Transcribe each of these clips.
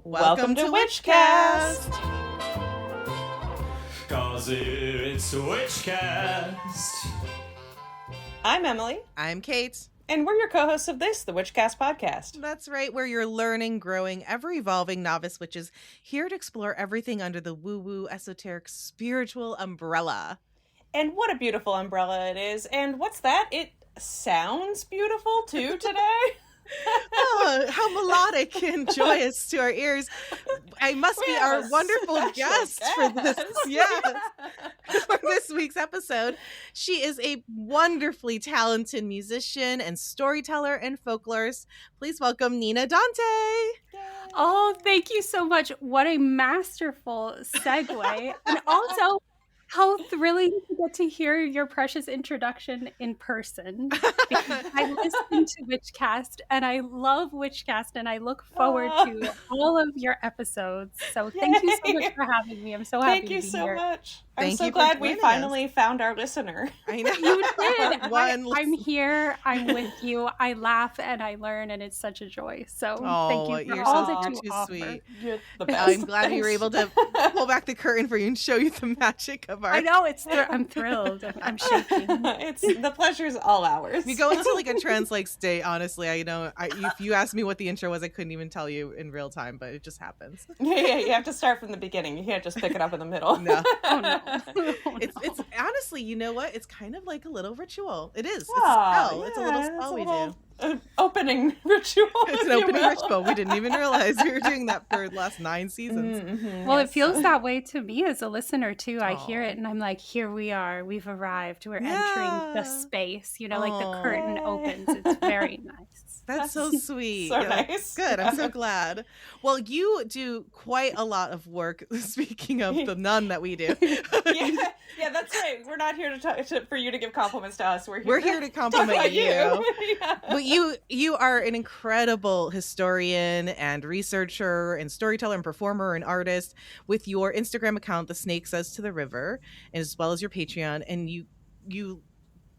Welcome to Witchcast! 'Cause it's Witchcast! I'm Emily. I'm Kate. And we're your co-hosts of this, the Witchcast podcast. That's right, where you're learning, growing, ever-evolving novice witches here to explore everything under the woo-woo, esoteric, spiritual umbrella. And what a beautiful umbrella it is. And what's that? It sounds beautiful, too, today. Oh, how melodic and joyous to our ears. I must be our wonderful guest for this. For this week's episode. She is a wonderfully talented musician and storyteller and folklorist. Please welcome Nina Dante. Yay. Oh, thank you so much. What a masterful segue. And also, how thrilling to get to hear your precious introduction in person. Because I listen to Witchcast and I love Witchcast and I look forward to all of your episodes. So thank you so much for having me. I'm so happy to be here. Thank you so much. I'm Thank so you glad for we joining finally found our listener. I know. You did. One I'm here. I'm with you. I laugh and I learn and it's such a joy. So thank you for you're all so that you too offer. sweet. You're the best. I'm glad we were able to pull back the curtain for you and show you the magic of our... I know, I'm thrilled. I'm shaking. It's the pleasure's all ours. We go into like a trance-like state, honestly. If you asked me what the intro was, I couldn't even tell you in real time, but it just happens. Yeah, you have to start from the beginning. You can't just pick it up in the middle. No. Oh, no. It's honestly, you know what? It's kind of like a little ritual. It is. It's Ah, a spell. It's a little spell we do. Opening ritual. It's an opening ritual. We didn't even realize we were doing that for the last 9 seasons. Mm-hmm. Well, it feels that way to me as a listener too. I hear it and I'm like, here we are. We've arrived. We're entering the space. Like the curtain opens. It's very nice. That's so sweet. So nice. Good. I'm so glad. Well, you do quite a lot of work. Speaking of the nun that we do. yeah, that's right. We're not here for you to give compliments to us. We're here to compliment you. Yeah. But you are an incredible historian and researcher and storyteller and performer and artist with your Instagram account, The Snake Says to the River, as well as your Patreon. And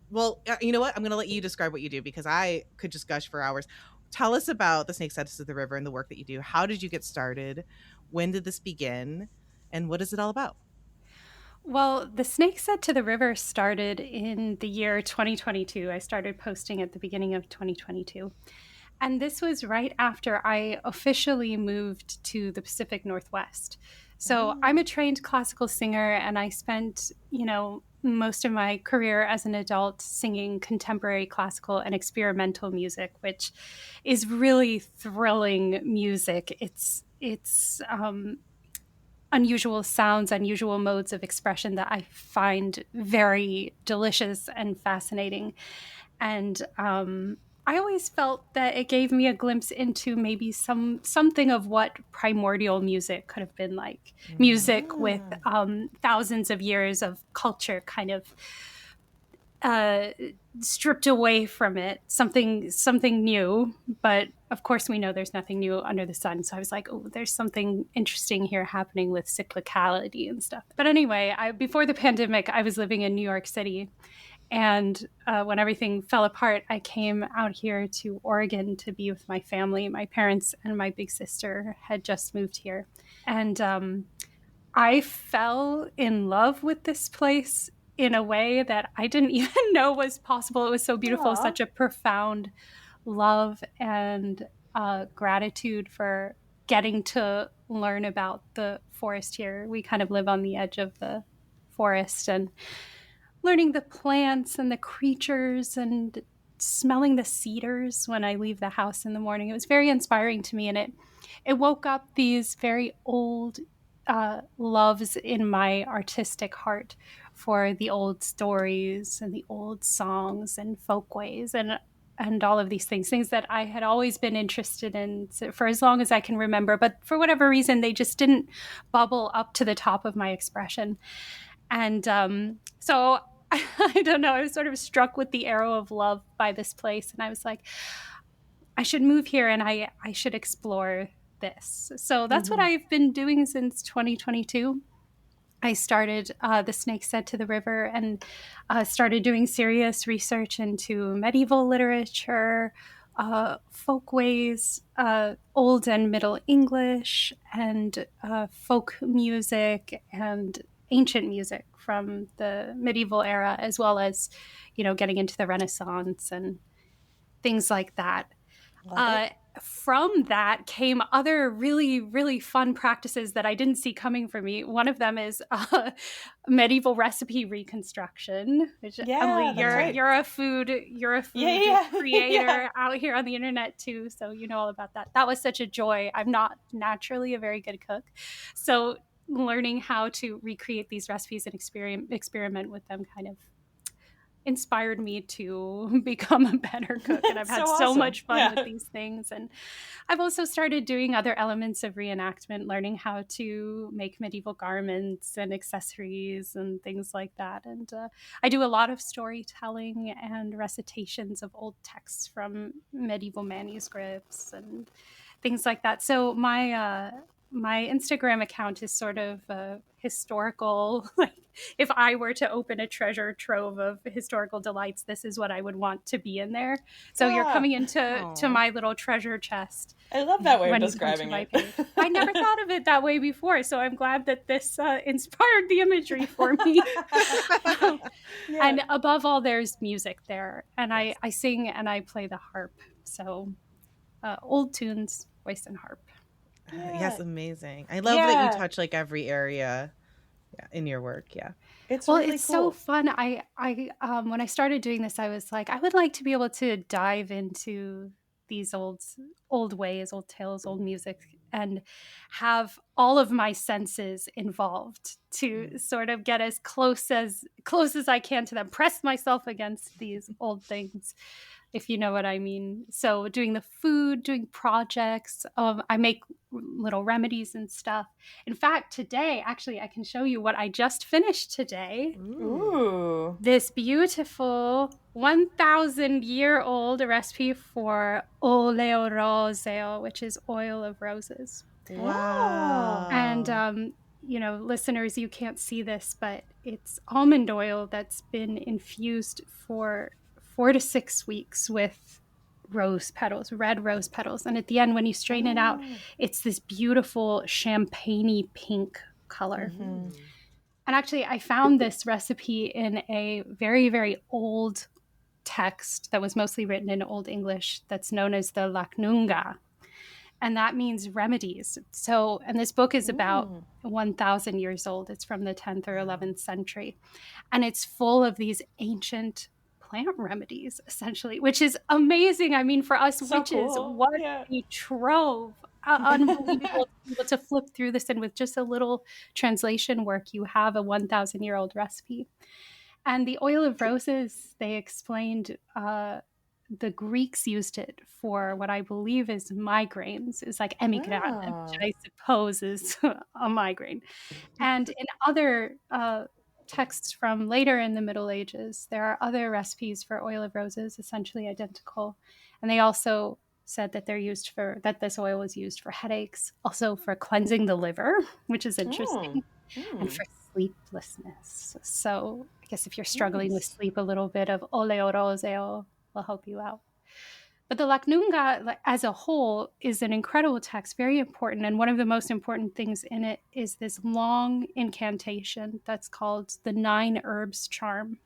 well, you know what? I'm going to let you describe what you do because I could just gush for hours. Tell us about The Snake Says to the River and the work that you do. How did you get started? When did this begin? And what is it all about? Well, The Snake Said to the River started in the year 2022. I started posting at the beginning of 2022. And this was right after I officially moved to the Pacific Northwest. So I'm a trained classical singer, and I spent, most of my career as an adult singing contemporary classical and experimental music, which is really thrilling music. It's unusual sounds, unusual modes of expression that I find very delicious and fascinating. And I always felt that it gave me a glimpse into maybe something of what primordial music could have been like. Music with thousands of years of culture kind of stripped away from it, something new. But of course we know there's nothing new under the sun. So I was like, oh, there's something interesting here happening with cyclicality and stuff. But anyway, before the pandemic, I was living in New York City. And when everything fell apart, I came out here to Oregon to be with my family. My parents and my big sister had just moved here. And I fell in love with this place in a way that I didn't even know was possible. It was so beautiful, Aww. Such a profound love and gratitude for getting to learn about the forest here. We kind of live on the edge of the forest and learning the plants and the creatures and smelling the cedars when I leave the house in the morning. It was very inspiring to me, and it woke up these very old loves in my artistic heart for the old stories and the old songs and folkways and all of these things that I had always been interested in for as long as I can remember. But for whatever reason, they just didn't bubble up to the top of my expression. And so I don't know, I was sort of struck with the arrow of love by this place. And I was like, I should move here and I should explore this. So that's what I've been doing since 2022. I started The Snake Said to the River and started doing serious research into medieval literature, folkways, Old and Middle English, and folk music and ancient music from the medieval era, as well as, getting into the Renaissance and things like that. Love it. From that came other really, really fun practices that I didn't see coming for me. One of them is medieval recipe reconstruction. Which, Yeah, Emily, that's right. you're a food Yeah. creator out here on the internet too, so you know all about that. That was such a joy. I'm not naturally a very good cook, so learning how to recreate these recipes and experiment with them kind of inspired me to become a better cook, and I've had so awesome. much fun with these things. And I've also started doing other elements of reenactment, learning how to make medieval garments and accessories and things like that. And I do a lot of storytelling and recitations of old texts from medieval manuscripts and things like that. So my Instagram account is sort of historical. Like, if I were to open a treasure trove of historical delights, this is what I would want to be in there. So you're coming into my little treasure chest. I love that way of describing it. I never thought of it that way before, so I'm glad that this inspired the imagery for me. And above all, there's music there, and I sing and I play the harp. So old tunes, voice and harp. Yes, amazing. I love that you touch like every area in your work. Yeah. It's well, really it's cool. so fun. I when I started doing this, I was like, I would like to be able to dive into these old ways, old tales, old music, and have all of my senses involved to sort of get as close as I can to them, press myself against these old things, if you know what I mean. So doing the food, doing projects, I make little remedies and stuff. In fact, today, actually, I can show you what I just finished today. Ooh. This beautiful 1,000-year-old recipe for oleo roseo, which is oil of roses. Wow. And, listeners, you can't see this, but it's almond oil that's been infused for 4 to 6 weeks with rose petals, red rose petals. And at the end, when you strain it out, it's this beautiful champagne-y pink color. Mm-hmm. And actually, I found this recipe in a very, very old text that was mostly written in Old English that's known as the Lacnunga. And that means remedies. So, and this book is about 1,000 years old. It's from the 10th or 11th century. And it's full of these ancient plant remedies, essentially, which is amazing. I mean, for us witches, cool. what a trove. Unbelievable to be able to flip through this, and with just a little translation work, you have a 1,000-year-old recipe. And the oil of roses, they explained, the Greeks used it for what I believe is migraines. It's like emigrant, which I suppose is a migraine. And in other texts from later in the Middle Ages, there are other recipes for oil of roses, essentially identical. And they also said that this oil was used for headaches, also for cleansing the liver, which is interesting, and for sleeplessness. So I guess if you're struggling with sleep, a little bit of oleo roseo will help you out. But the Lacnunga as a whole is an incredible text, very important. And one of the most important things in it is this long incantation that's called the 9 Herbs Charm.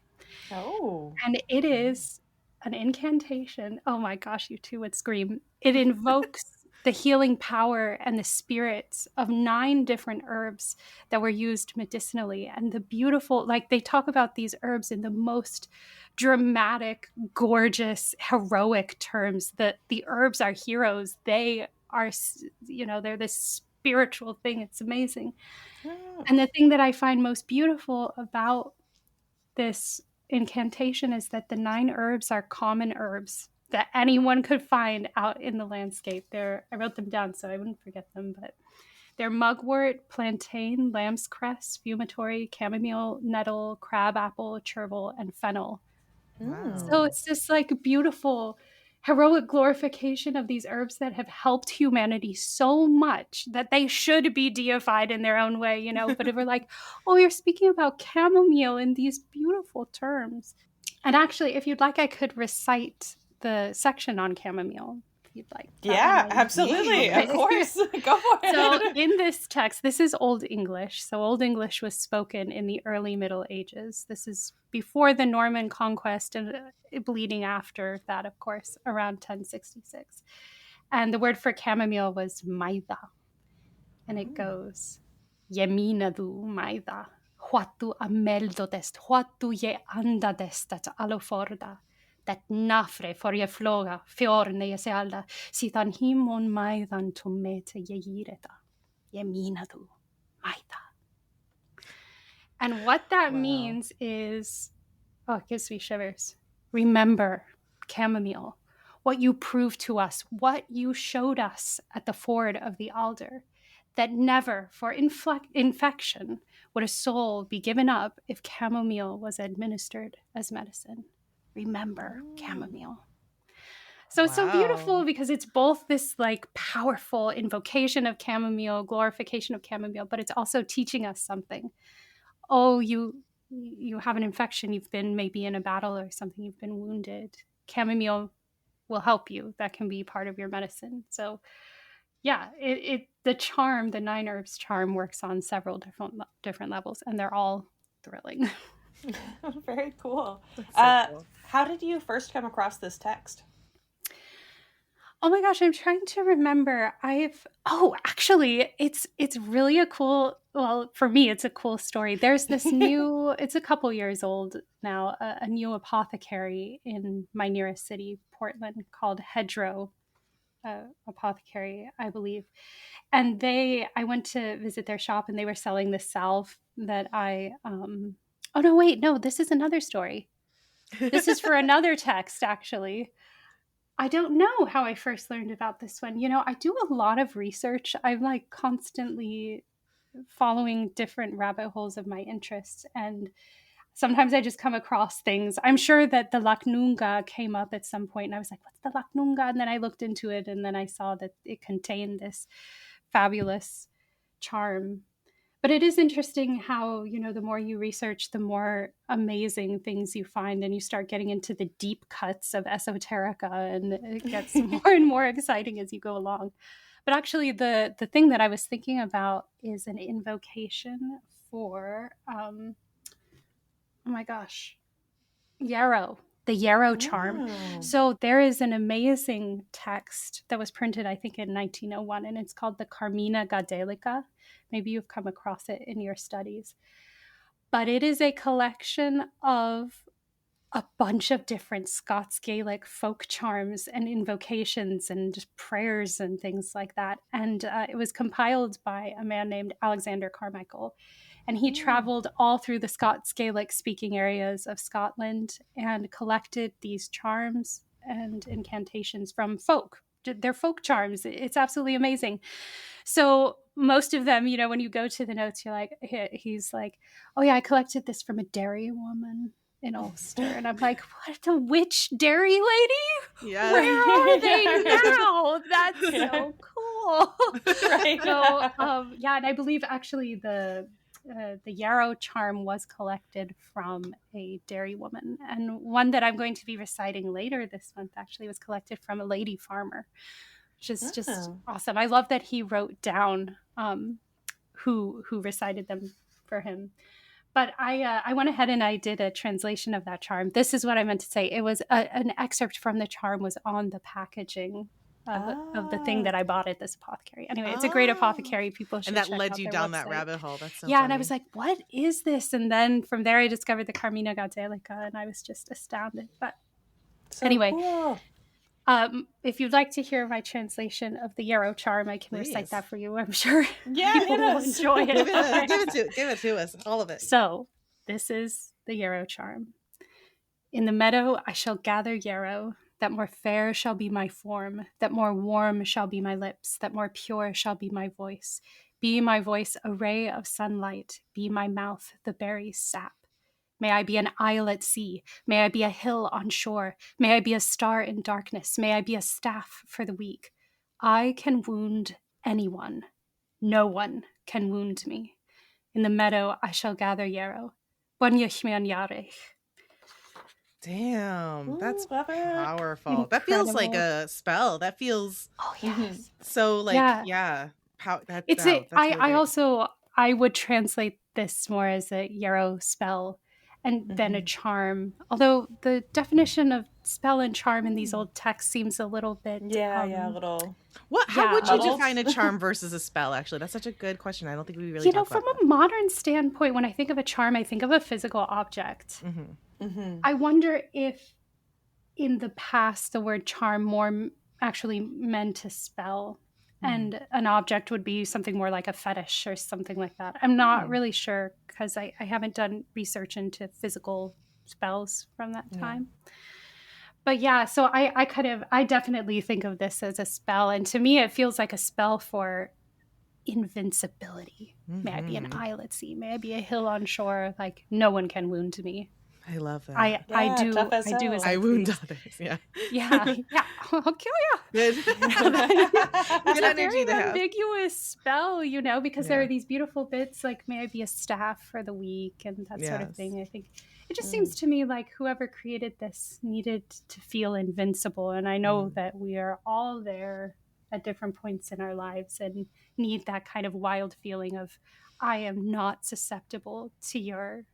Oh. And it is an incantation. Oh my gosh, you two would scream. It invokes the healing power and the spirits of 9 different herbs that were used medicinally. And the beautiful, like, they talk about these herbs in the most dramatic, gorgeous, heroic terms. That the herbs are heroes. They are, they're this spiritual thing. It's amazing. And the thing that I find most beautiful about this incantation is that the 9 herbs are common herbs that anyone could find out in the landscape. I wrote them down so I wouldn't forget them, but they're mugwort, plantain, lamb's cress, fumitory, chamomile, nettle, crabapple, chervil, and fennel. Wow. So it's this like beautiful, heroic glorification of these herbs that have helped humanity so much that they should be deified in their own way, but we're like, oh, you're speaking about chamomile in these beautiful terms. And actually, if you'd like, I could recite the section on chamomile, if you'd like. Yeah, absolutely. Of course. Go for it. So in this text, this is Old English. So Old English was spoken in the early Middle Ages. This is before the Norman conquest and bleeding after that, of course, around 1066. And the word for chamomile was maida. And it goes, Yeminadu maida, huatu ameldodest, huatu ye andadest at aloforda, that nafre for ye floga, fiorne ye sealda, sitan himon maidan tomete ye yireta, Yeminadu maida. And what that means is, oh, it gives me shivers. Remember, chamomile, what you proved to us, what you showed us at the ford of the Alder, that never for infection would a soul be given up if chamomile was administered as medicine. Remember chamomile. So it's so beautiful because it's both this like powerful invocation of chamomile, glorification of chamomile, but it's also teaching us something. Oh, you have an infection, you've been maybe in a battle or something, you've been wounded. Chamomile will help you. That can be part of your medicine. So yeah, the charm, the 9 herbs charm, works on several different levels, and they're all thrilling. Very cool. Cool. How did you first come across this text? Oh my gosh, I'm trying to remember. Actually, it's really a cool, well, for me, it's a cool story. There's this new, it's a couple years old now, a new apothecary in my nearest city, Portland, called Hedgerow Apothecary, I believe. And I went to visit their shop and they were selling this salve that oh no, wait, no, this is another story. This is for another text, actually. I don't know how I first learned about this one. You know, I do a lot of research. I'm like constantly following different rabbit holes of my interests. And sometimes I just come across things. I'm sure that the Laknunga came up at some point and I was like, what's the Laknunga? And then I looked into it and then I saw that it contained this fabulous charm. But it is interesting how, you know, the more you research, the more amazing things you find, and you start getting into the deep cuts of esoterica, and it gets more and more exciting as you go along. But actually, the thing that I was thinking about is an invocation for, oh my gosh, yarrow. The yarrow charm. So there is an amazing text that was printed, I think, in 1901, and it's called the Carmina Gadelica. Maybe you've come across it in your studies. But it is a collection of a bunch of different Scots Gaelic folk charms and invocations and just prayers and things like that. And it was compiled by a man named Alexander Carmichael. And he traveled all through the Scots Gaelic speaking areas of Scotland and collected these charms and incantations from folk. They're folk charms. It's absolutely amazing. So most of them, you know, when you go to the notes, you're like, he's like, oh yeah, I collected this from a dairy woman in Ulster. And I'm like, what, the witch dairy lady? Yeah. Where are they now? That's so cool. Right. So and I believe actually the yarrow charm was collected from a dairy woman, and one that I'm going to be reciting later this month actually was collected from a lady farmer, which is just awesome. I love that he wrote down who recited them for him. But I went ahead and I did a translation of that charm. This is what I meant to say. It was an excerpt from the charm was on the packaging of the thing that I bought at this apothecary. Anyway, it's a great apothecary. People should And that check led out you their down website. that rabbit hole. That's so yeah, funny. and I was like, what is this? And then from there, I discovered the Carmina Gadelica, and I was just astounded. But So anyway, cool. if you'd like to hear my translation of the yarrow charm, I can recite that for you. I'm sure people will enjoy it. Give it to us, all of it. So this is the yarrow charm. In the meadow I shall gather yarrow, that more fair shall be my form, that more warm shall be my lips, that more pure shall be my voice. Be my voice a ray of sunlight, be my mouth the berry's sap. May I be an isle at sea, may I be a hill on shore, may I be a star in darkness, may I be a staff for the weak. I can wound anyone, no one can wound me. In the meadow I shall gather yarrow. Damn, that's Ooh, love it. powerful. That feels like Incredible. a spell. That feels Oh Mhm. yes. so like, Yeah. yeah. It's Wow, a that's really I great. also I would translate this more as a yarrow spell and then a Mhm. charm. Although the definition of spell and charm in these old texts seems a little bit Yeah, a little. How would yeah, you Muddled. define a charm versus a spell? Actually, that's such a good question. I don't think we really talk from about that. a modern standpoint, when I think of a charm, I think of a physical object. Mhm. I wonder if in the past the word charm more actually meant a spell, and an object would be something more like a fetish or something like that. I'm not really sure because I haven't done research into physical spells from that Yeah. time. But yeah, so I definitely think of this as a spell, and to me it feels like a spell for invincibility. May I be an isle at sea, may I be a hill on shore, like no one can wound me. I love that. Yeah, tough as I do hell. as I I wound please. others. Yeah. Yeah, I'll kill you. Good. It's Good a energy very to have. ambiguous spell, because there Yeah. are these beautiful bits like may I be a staff for the week and that sort of Yes. thing. I think it just seems to me like whoever created this needed to feel invincible. And I know that we are all there at different points in our lives and need that kind of wild feeling of I am not susceptible to your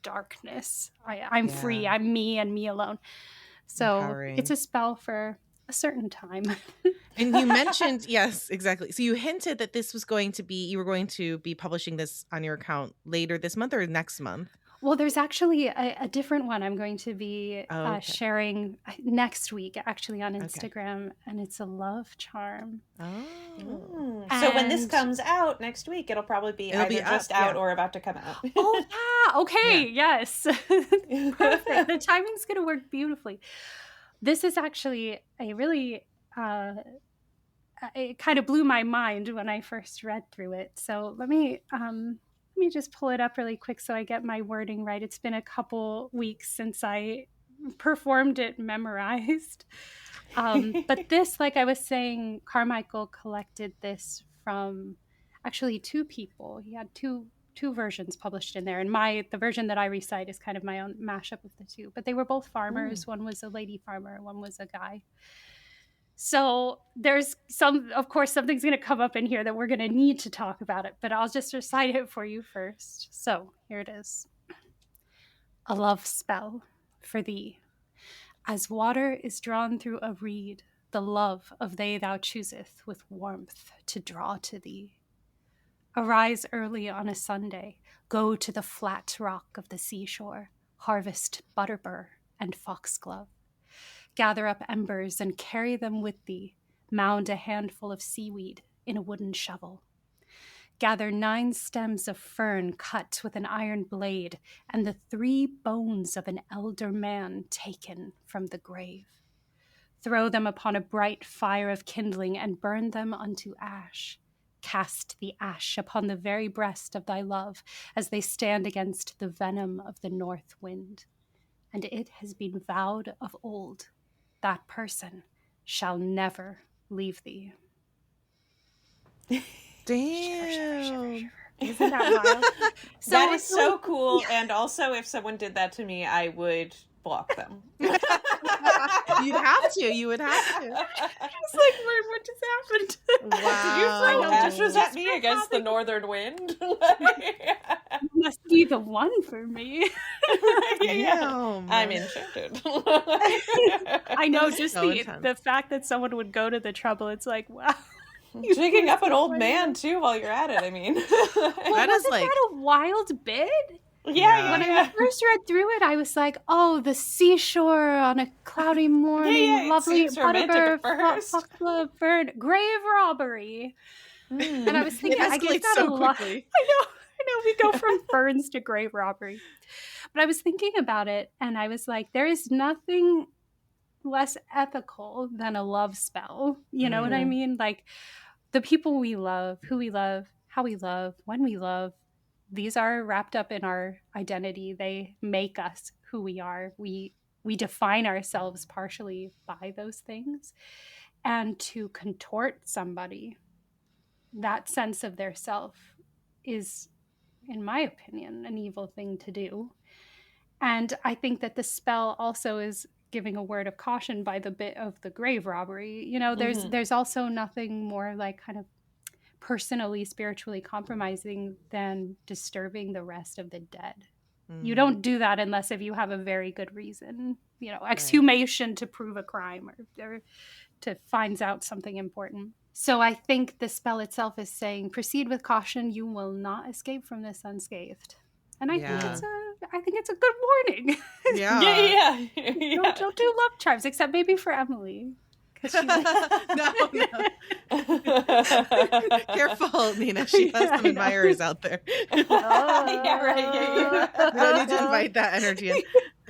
darkness. I'm free. Yeah. I'm me and me alone. So it's Empowering. a spell for a certain time. And you mentioned, yes, exactly. So you hinted that this was going to be, you were going to be publishing this on your account later this month or next month? Well, there's actually a different one I'm going to be Oh, okay. sharing next week, actually on Okay. Instagram, and it's a love charm. Oh. So when this And- comes out next week, it'll probably be It'll either be just up, out yeah. or about to come out. Oh yeah, okay, yes, perfect. The timing's going to work beautifully. This is actually a really. It kind of blew my mind when I first read through it. So let me just pull it up really quick so I get my wording right. It's been a couple weeks since I performed it memorized. But this, like I was saying, Carmichael collected this from actually two people. He had two versions published in there, and the version that I recite is kind of my own mashup of the two. But they were both farmers. One was a lady farmer, one was a guy. So there's of course, something's going to come up in here that we're going to need to talk about it, but I'll just recite it for you first. So here it is. A love spell for thee. As water is drawn through a reed, the love of they thou chooseth with warmth to draw to thee. Arise early on a Sunday, go to the flat rock of the seashore, harvest butterbur and foxglove. Gather up embers and carry them with thee, mound a handful of seaweed in a wooden shovel. Gather 9 stems of fern cut with an iron blade, and the 3 bones of an elder man taken from the grave. Throw them upon a bright fire of kindling and burn them unto ash. Cast the ash upon the very breast of thy love as they stand against the venom of the north wind. And it has been vowed of old, that person shall never leave thee. Damn. Isn't that wild? That is so cool. And also, if someone did that to me, I would block them. You'd have to. You would have to. It's like, what just happened? Wow. Did you throw Wow. ashes at me against the northern wind? You must be the one for me. Damn. I'm enchanted. I know, That is just so the intense. fact that someone would go to the trouble, it's like, wow. Digging up an old man too while you're at it. I mean, That is like, that a wild bit? yeah. When I first read through it, I was like, oh, the seashore on a cloudy morning, Yeah, it lovely seems romantic butterbur, at first. foxglove, bird, grave robbery. And I was it thinking, I guess escalates that so a lot. quickly. I know, we go from ferns to grave robbery. But I was thinking about it, and I was like, there is nothing less ethical than a love spell. You know what I mean? Like, the people we love, who we love, how we love, when we love, these are wrapped up in our identity. They make us who we are. We define ourselves partially by those things. And to contort somebody, that sense of their self is, in my opinion, an evil thing to do. And I think that the spell also is giving a word of caution by the bit of the grave robbery. You know, there's also nothing more like kind of personally, spiritually compromising than disturbing the rest of the dead. You don't do that unless if you have a very good reason, you know, exhumation to prove a crime or to find out something important. So I think the spell itself is saying, proceed with caution. You will not escape from this unscathed. And I think it's a good warning. Yeah. Don't do love charms, except maybe for Emily. She no. Careful, Nina. She has some admirers out there. Yeah, right. We don't need to invite that energy in.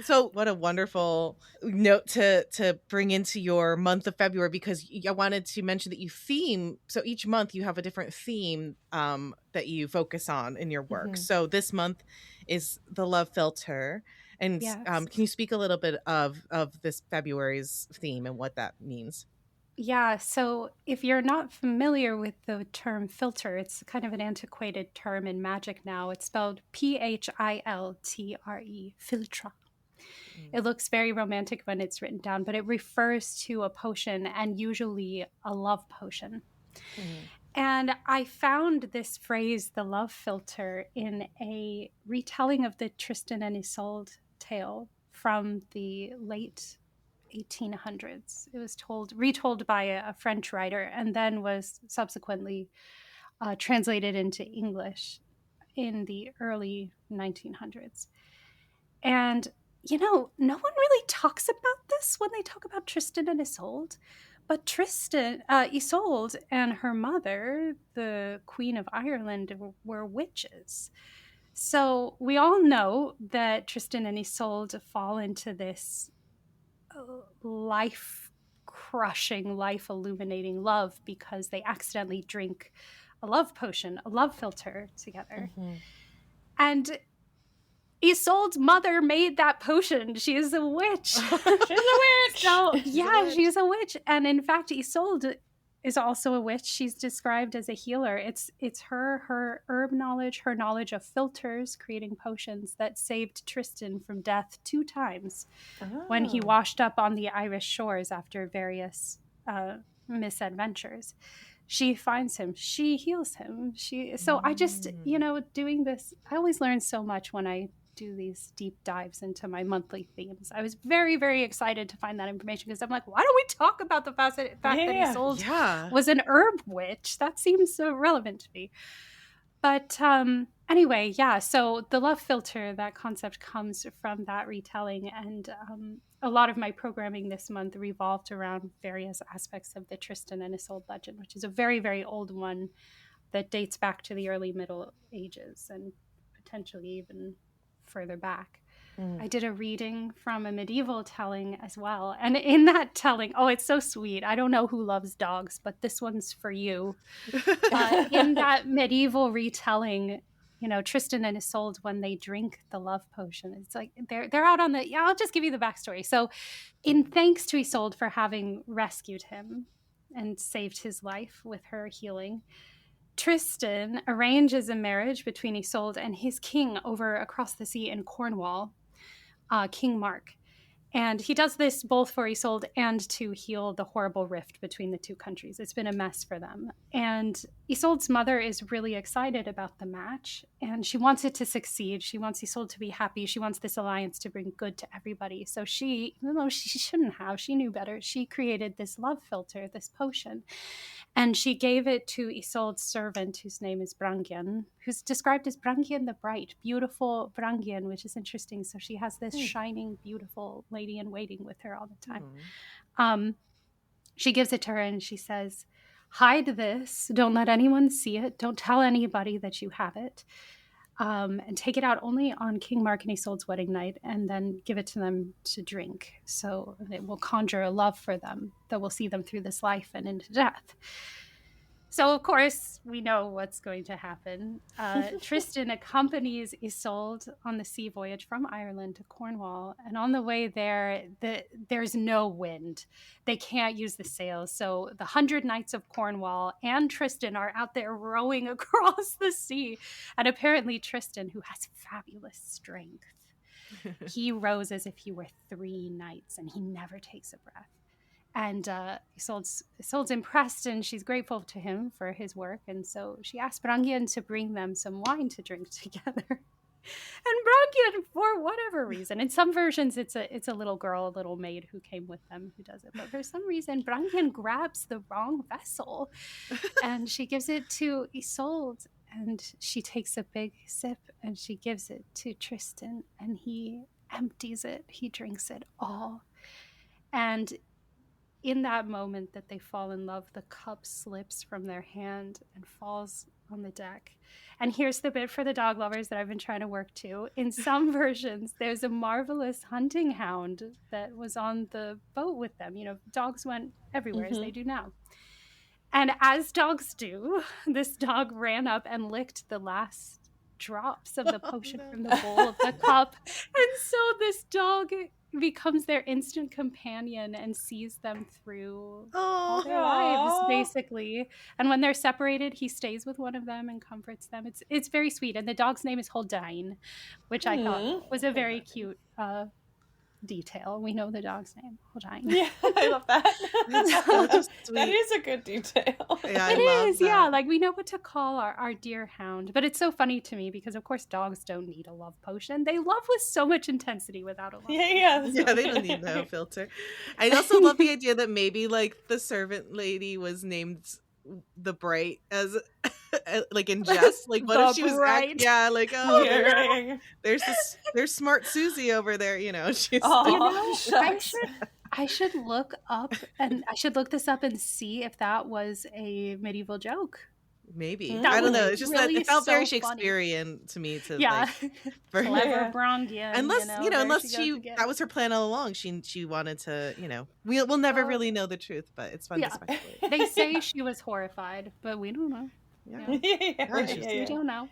So what a wonderful note to bring into your month of February, because I wanted to mention that you theme. So each month you have a different theme that you focus on in your work. So this month is the love filter. And can you speak a little bit of this February's theme and what that means? Yeah, so if you're not familiar with the term filter, it's kind of an antiquated term in magic now. It's spelled Philtre, filtre. It looks very romantic when it's written down, but it refers to a potion, and usually a love potion. And I found this phrase, the love filter, in a retelling of the Tristan and Isolde tale from the late 1800s. It was retold by a French writer, and then was subsequently translated into English in the early 1900s. And, you know, no one really talks about this when they talk about Tristan and Isolde. But Isolde and her mother, the Queen of Ireland, were witches. So we all know that Tristan and Isolde fall into this life-crushing, life-illuminating love because they accidentally drink a love potion, a love filter together. And Isolde's mother made that potion. She is a witch. She's a witch. So, she's a witch. And in fact, Isolde is also a witch. She's described as a healer. It's her herb knowledge, her knowledge of filters, creating potions, that saved Tristan from death 2 times when he washed up on the Irish shores after various misadventures. She finds him. She heals him. So I just, doing this, I always learn so much when I do these deep dives into my monthly themes. I was very, very excited to find that information because I'm like, why don't we talk about the fact that Isolde was an herb witch? That seems so relevant to me. But anyway, so the love filter, that concept comes from that retelling. And a lot of my programming this month revolved around various aspects of the Tristan and Isolde legend, which is a very, very old one that dates back to the early Middle Ages and potentially even further back. I did a reading from a medieval telling as well. And in that telling, it's so sweet. I don't know who loves dogs, but this one's for you. In that medieval retelling, Tristan and Isolde, when they drink the love potion, it's like they're out on the, I'll just give you the backstory. So in thanks to Isolde for having rescued him and saved his life with her healing, Tristan arranges a marriage between Isolde and his king over across the sea in Cornwall, King Mark. And he does this both for Isolde and to heal the horrible rift between the 2 countries. It's been a mess for them. And Isolde's mother is really excited about the match, and she wants it to succeed. She wants Isolde to be happy. She wants this alliance to bring good to everybody. So she, even though she shouldn't have, she knew better, she created this love filter, this potion. And she gave it to Isolde's servant, whose name is Brangien, who's described as Brangien the Bright, beautiful Brangien, which is interesting. So she has this shining, beautiful lady in waiting with her all the time. She gives it to her and she says, hide this. Don't let anyone see it. Don't tell anybody that you have it. And take it out only on King Mark and Isolde's wedding night, and then give it to them to drink. So it will conjure a love for them that will see them through this life and into death. So, of course, we know what's going to happen. Tristan accompanies Isolde on the sea voyage from Ireland to Cornwall. And on the way there, there's no wind. They can't use the sails. So the 100 Knights of Cornwall and Tristan are out there rowing across the sea. And apparently Tristan, who has fabulous strength, He rows as if he were 3 knights, and he never takes a breath. And Isolde's impressed, and she's grateful to him for his work. And so she asked Brangian to bring them some wine to drink together. And Brangian, for whatever reason, in some versions it's a little girl, a little maid who came with them who does it. But for some reason, Brangian grabs the wrong vessel, and she gives it to Isolde. And she takes a big sip, and she gives it to Tristan, and he empties it. He drinks it all. And in that moment that they fall in love, the cup slips from their hand and falls on the deck. And here's the bit for the dog lovers that I've been trying to work to. In some versions, there's a marvelous hunting hound that was on the boat with them. You know, dogs went everywhere as they do now. And as dogs do, this dog ran up and licked the last drops of the potion from the bowl of the cup. And so this dog becomes their instant companion and sees them through all their lives, basically. And when they're separated, he stays with one of them and comforts them. It's very sweet. And the dog's name is Holdain, which I thought was a very cute detail. We know the dog's name, Holdain. Yeah, I love that. That's so That sweet. is a good detail. Yeah, I It love is, that. yeah. Like, we know what to call our dear hound. But it's so funny to me because, of course, dogs don't need a love potion. They love with so much intensity without a love potion. Yeah. Yeah, they don't need no filter. I also love the idea that maybe like the servant lady was named the Bright as like in jest. Like what The if she was Bright. like Yeah. there's smart Susie over there, you know. She's Oh, You know, shucks. I should look up, and I should look this up and see if that was a medieval joke. maybe. That I don't would know. be It's just really that it felt very so funny. Shakespearean to me to Yeah, like for- clever Yeah. Brangian. unless there unless goes she again. that was her plan all along. She wanted to, we'll never Oh. really know the truth, but it's fun Yeah. to speculate. They say she was horrified, but we don't know. Yeah. We don't know.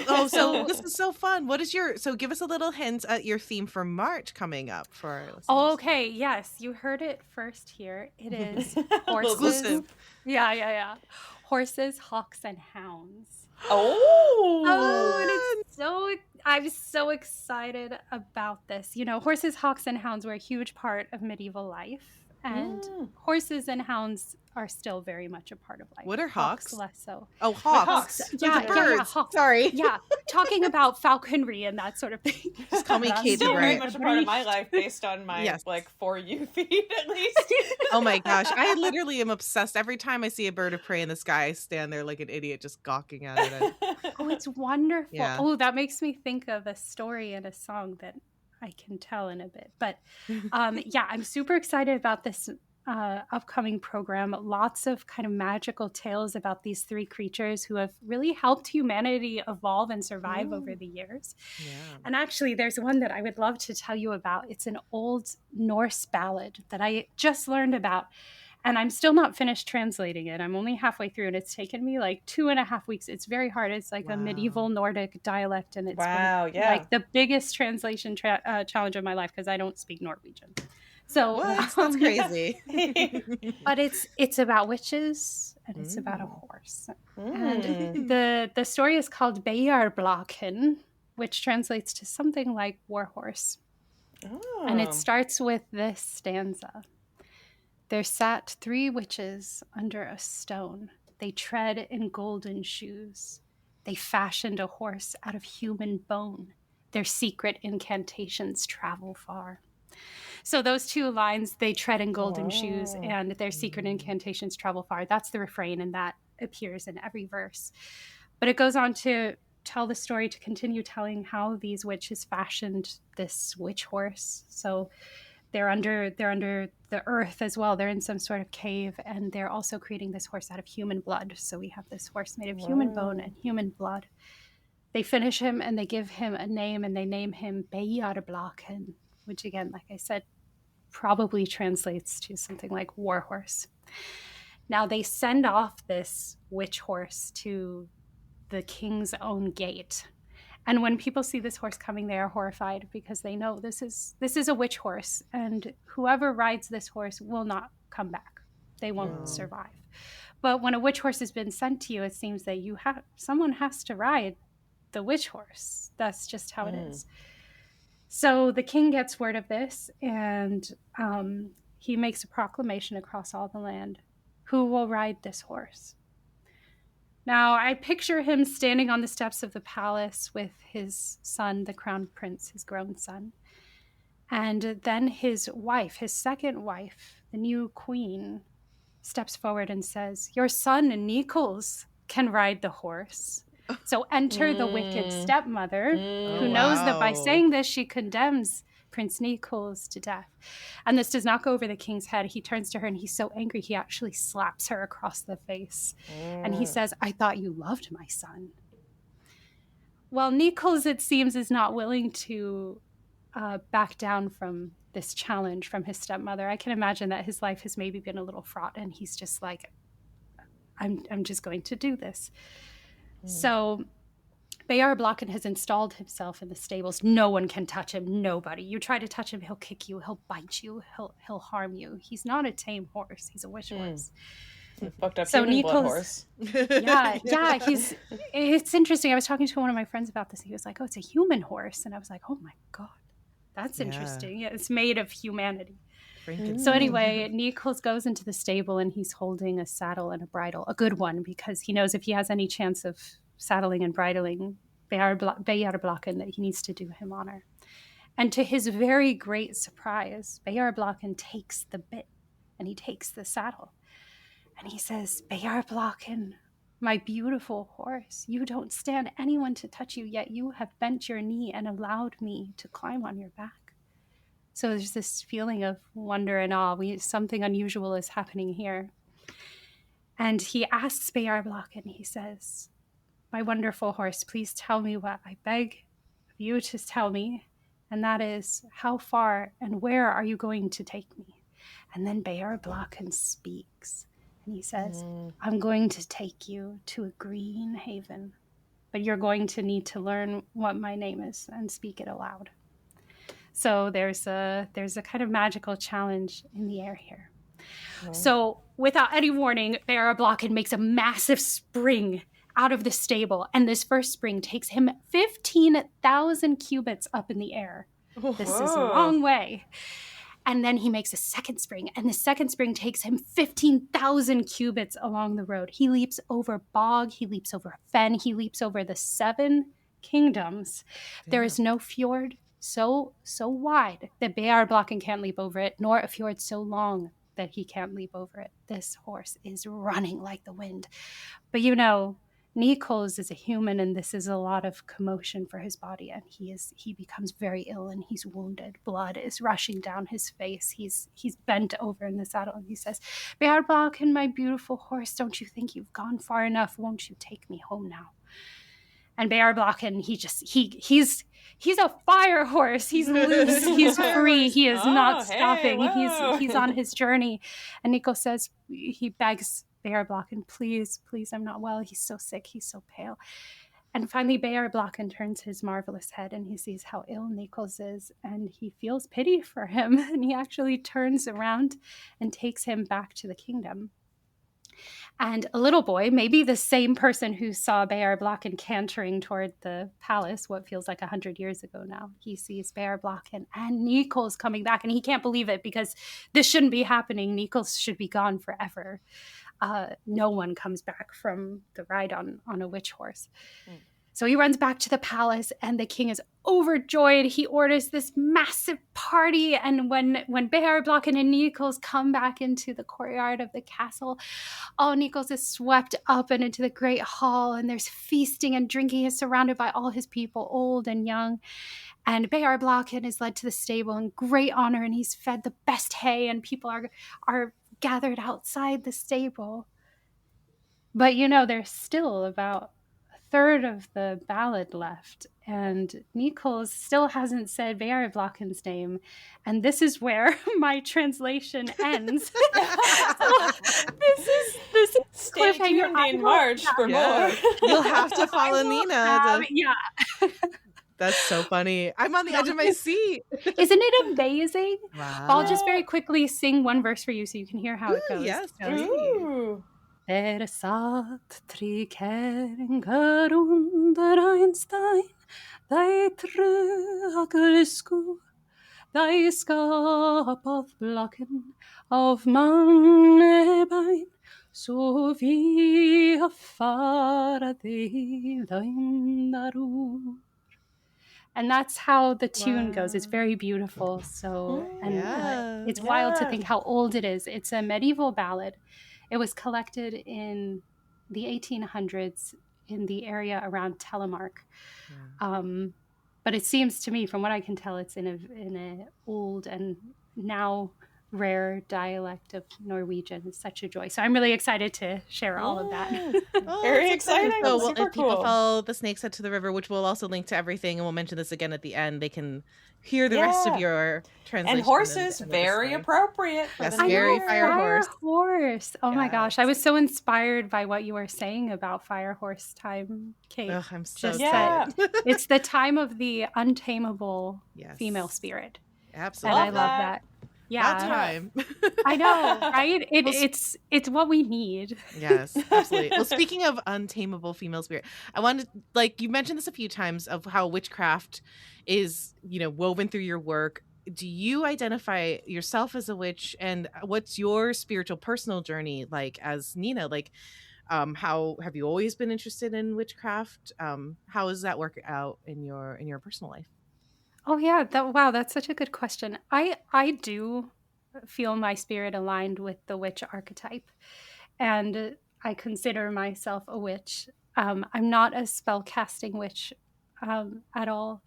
Oh, so this is so fun. What is so give us a little hint at your theme for March coming up for our listeners. Oh, okay. Yes, you heard it first here. It is horses. Exclusive. Yeah. Horses, hawks, and hounds. Oh. And I'm so excited about this. You know, horses, hawks, and hounds were a huge part of medieval life. And horses and hounds are still very much a part of life. What are hawks? Less so. Oh, hawks. hawks. Like the birds. hawks. Sorry. Yeah, talking about falconry and that sort of thing. Just call me But I'm Katie Still Right. very much a part of my life based on my Yes. For You feed at least. Oh my gosh. I literally am obsessed. Every time I see a bird of prey in the sky, I stand there like an idiot just gawking at it. Oh, it's wonderful. Yeah. Oh, that makes me think of a story and a song that I can tell in a bit. But yeah, I'm super excited about this upcoming program. Lots of kind of magical tales about these 3 creatures who have really helped humanity evolve and survive over the years. Yeah. And actually, there's one that I would love to tell you about. It's an old Norse ballad that I just learned about. And I'm still not finished translating it. I'm only halfway through, and it's taken me like 2.5 weeks. It's very hard. It's like a medieval Nordic dialect, and it's been, like the biggest translation challenge of my life because I don't speak Norwegian. So What? That's crazy. but it's about witches, and it's about a horse. And the story is called Beyarblaken, which translates to something like warhorse. And it starts with this stanza. There sat 3 witches under a stone. They tread in golden shoes. They fashioned a horse out of human bone. Their secret incantations travel far. So those 2 lines, they tread in golden shoes and their secret incantations travel far. That's the refrain, and that appears in every verse. But it goes on to tell the story, to continue telling how these witches fashioned this witch horse. So they're under the earth as well. They're in some sort of cave, and they're also creating this horse out of human blood. So we have this horse made of human bone and human blood. They finish him and they give him a name, and they name him Beyarblaken, which again, like I said, probably translates to something like warhorse. Now they send off this witch horse to the king's own gate. And when people see this horse coming, they are horrified because they know this is a witch horse, and whoever rides this horse will not come back. They won't survive. But when a witch horse has been sent to you, it seems that someone has to ride the witch horse. That's just how it is. So the king gets word of this, and he makes a proclamation across all the land. Who will ride this horse? Now, I picture him standing on the steps of the palace with his son, the crown prince, his grown son. And then his wife, his second wife, the new queen, steps forward and says, "Your son, Nichols, can ride the horse." So enter the wicked stepmother, who knows that by saying this, she condemns Prince Nichols to death. And this does not go over the king's head. He turns to her and he's so angry, he actually slaps her across the face. And he says, "I thought you loved my son." Well, Nichols, it seems, is not willing to back down from this challenge from his stepmother. I can imagine that his life has maybe been a little fraught, and he's just like, I'm just going to do this. So Bayard Blocken has installed himself in the stables. No one can touch him. Nobody. You try to touch him, he'll kick you, he'll bite you, he'll harm you. He's not a tame horse. He's a wish horse. Fucked up So human blood Nichols- horse. Yeah. It's interesting. I was talking to one of my friends about this. He was like, "Oh, it's a human horse," and I was like, "Oh my god, that's interesting." Yeah, it's made of humanity. So anyway, Nichols goes into the stable and he's holding a saddle and a bridle, a good one, because he knows if he has any chance of saddling and bridling Bayard Blocken, that he needs to do him honor. And to his very great surprise, Bayard Blocken takes the bit and he takes the saddle. And he says, "Bayard Blocken, my beautiful horse, you don't stand anyone to touch you, yet you have bent your knee and allowed me to climb on your back." So there's this feeling of wonder and awe. Something unusual is happening here. And he asks Bayard Blocken, he says, "My wonderful horse, please tell me what I beg of you to tell me. And that is, how far and where are you going to take me?" And then Bayard Blocken speaks. And he says, "I'm going to take you to a green haven, but you're going to need to learn what my name is and speak it aloud." So there's a kind of magical challenge in the air here. So without any warning, Bayard Blocken makes a massive spring out of the stable, and this first spring takes him 15,000 cubits up in the air. This is a long way. And then he makes a second spring, and the second spring takes him 15,000 cubits along the road. He leaps over bog, he leaps over fen, he leaps over the 7 kingdoms. Damn. There is no fjord so wide that Bayard Blocken can't leap over it, nor a fjord so long that he can't leap over it. This horse is running like the wind. But Nichols is a human, and this is a lot of commotion for his body, and he becomes very ill, and he's wounded. Blood is rushing down his face. He's bent over in the saddle, and he says, "Bayard Blocken, my beautiful horse, don't you think you've gone far enough? Won't you take me home now?" And Bayard Blocken, he's a fire horse. He's loose. He's free. He is not stopping. He's on his journey. And Nico says, he begs Bayard Blocken, "Please, I'm not well. He's so sick. He's so pale." And finally, Bayard Blocken turns his marvelous head and he sees how ill Nichols is, and he feels pity for him. And he actually turns around and takes him back to the kingdom. And a little boy, maybe the same person who saw Bayard Blocken cantering toward the palace, what feels like 100 years ago now, he sees Bayard Blocken and Nichols coming back, and he can't believe it because this shouldn't be happening. Nichols should be gone forever. No one comes back from the ride on a witch horse. So he runs back to the palace, and the king is overjoyed. He orders this massive party, and when Bayard Blocken and Nichols come back into the courtyard of the castle, Nichols is swept up and into the great hall, and there's feasting and drinking. He's surrounded by all his people, old and young. And Bayard Blocken is led to the stable in great honor, and he's fed the best hay, and people are gathered outside the stable. But there's still about a third of the ballad left, and Nichols still hasn't said Bayard Blocken's name, and this is where my translation ends. So this is Stay tuned in March for more. You'll have to follow Nina. Yeah. That's so funny. I'm on the edge of my seat. Isn't it amazing? Wow. I'll just very quickly sing one verse for you so you can hear how it goes. Yes. Ooh. Satt 3 kärringar der Einstein, thy trögelsku, thy skap of blocken of mannebein, så vi har fara thee daru. And that's how the tune goes. It's very beautiful. So, and it's wild to think how old it is. It's a medieval ballad. It was collected in the 1800s in the area around Telemark. But it seems to me, from what I can tell, it's in a old and now rare dialect of Norwegian. It's such a joy. So I'm really excited to share all of that. Very exciting. So, Super if people cool. follow the Snakes Head to the River, which we'll also link to everything, and we'll mention this again at the end, they can hear the rest of your translation. And horses, very appropriate. For Yes, the very year. fire horse. Oh my gosh. I was so inspired by what you were saying about fire horse time, Kate. Ugh, I'm so excited. It's the time of the untamable female spirit. Absolutely. And I love that. Yeah. About time. I know, right? It's what we need. Yes, absolutely. Well, speaking of untamable female spirit, I wanted, like, you mentioned this a few times of how witchcraft is, woven through your work. Do you identify yourself as a witch, and what's your spiritual personal journey like as Nina? Like, how have you always been interested in witchcraft? How does that work out in your personal life? Oh yeah, that's such a good question. I do feel my spirit aligned with the witch archetype, and I consider myself a witch. I'm not a spell casting witch at all,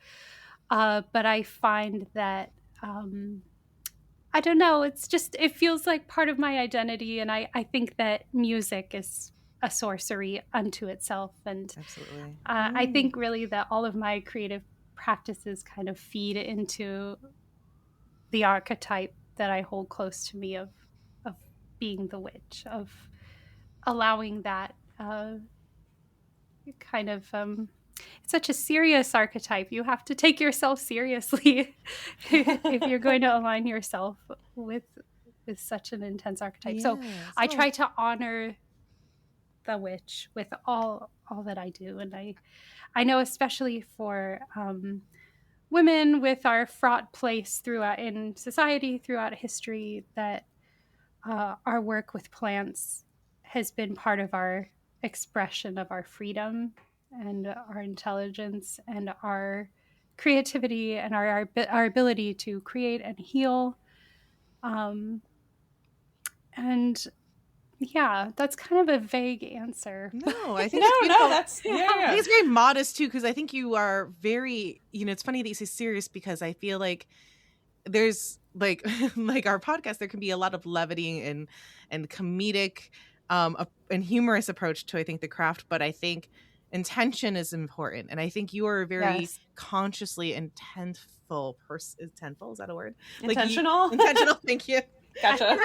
but I find that I don't know. It feels like part of my identity, and I think that music is a sorcery unto itself, and absolutely, I think really that all of my creative practices kind of feed into the archetype that I hold close to me of being the witch, of allowing that kind of it's such a serious archetype. You have to take yourself seriously if you're going to align yourself with such an intense archetype. Yeah. So I try to honor the witch with all that I do, and I know especially for women with our fraught place throughout in society, throughout history, that our work with plants has been part of our expression of our freedom and our intelligence and our creativity and our ability to create and heal. And yeah, that's kind of a vague answer. No, I think it's no, that's I think it's very modest too, because I think you are very, it's funny that you say serious, because I feel like there's like our podcast, there can be a lot of levity and comedic and humorous approach to, I think, the craft, but I think intention is important, and I think you are a very consciously intentful person. Intentful, is that a word? Intentional. Intentional. Thank you. Gotcha. And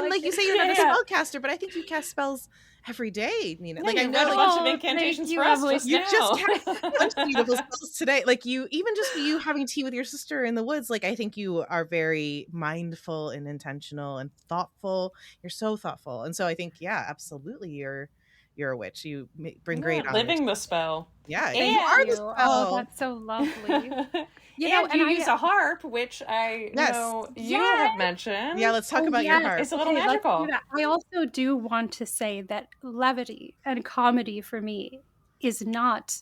like you say, you're not a spellcaster, but I think you cast spells every day, Nina. Yeah, I know a bunch of incantations for us just now. Just cast a bunch of beautiful spells today. Like, you, even just you having tea with your sister in the woods, like, I think you are very mindful and intentional and thoughtful. You're so thoughtful, and so I think, absolutely, you're a witch. You bring great honor. Living the spell. Yeah, and you are the spell. Oh, that's so lovely. And you use a harp, which I know you have mentioned. Yeah, let's talk about your harp. It's a little magical. I also do want to say that levity and comedy for me is not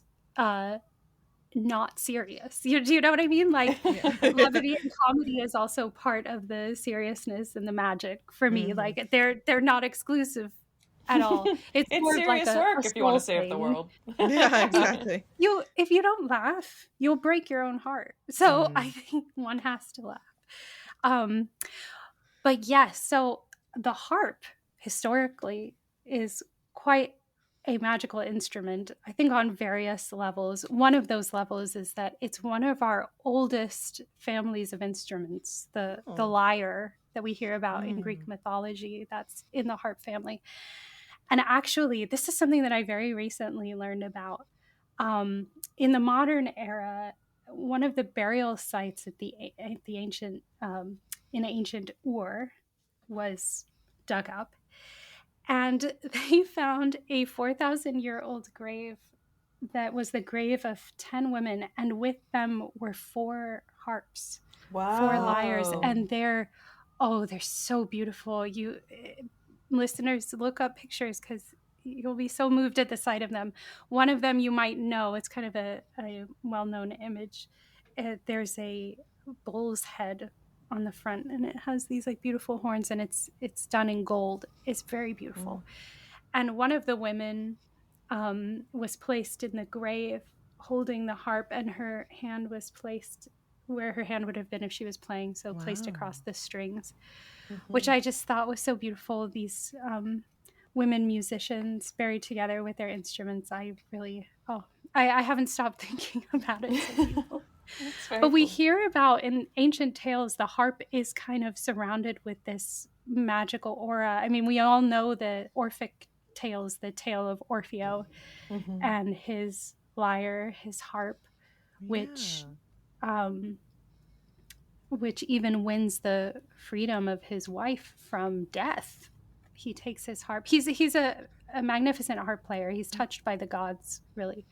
serious. Do you know what I mean? Like, levity and comedy is also part of the seriousness and the magic for me. Mm-hmm. Like, they're not exclusive at all. It's more serious like work if you want to save the world. Yeah, exactly. If you don't laugh, you'll break your own heart. So I think one has to laugh. But yes, so the harp historically is quite a magical instrument, I think, on various levels. One of those levels is that it's one of our oldest families of instruments, the lyre that we hear about in Greek mythology, that's in the harp family. And actually, this is something that I very recently learned about. In the modern era, one of the burial sites at the ancient in ancient Ur was dug up, and they found a 4,000-year-old grave that was the grave of 10 women, and with them were 4 harps, Wow. 4 lyres, and they're so beautiful. You listeners, look up pictures because you'll be so moved at the sight of them. One of them you might know, it's kind of a well-known image. There's a bull's head on the front, and it has these like beautiful horns, and it's done in gold. It's very beautiful. And one of the women was placed in the grave holding the harp, and her hand was placed where her hand would have been if she was playing, so placed across the strings, which I just thought was so beautiful. These women musicians buried together with their instruments. I really, I haven't stopped thinking about it. So beautiful. But we hear about in ancient tales, the harp is kind of surrounded with this magical aura. I mean, we all know the Orphic tales, the tale of Orfeo and his lyre, his harp, which even wins the freedom of his wife from death. He takes his harp. He's a magnificent harp player. He's touched by the gods, really.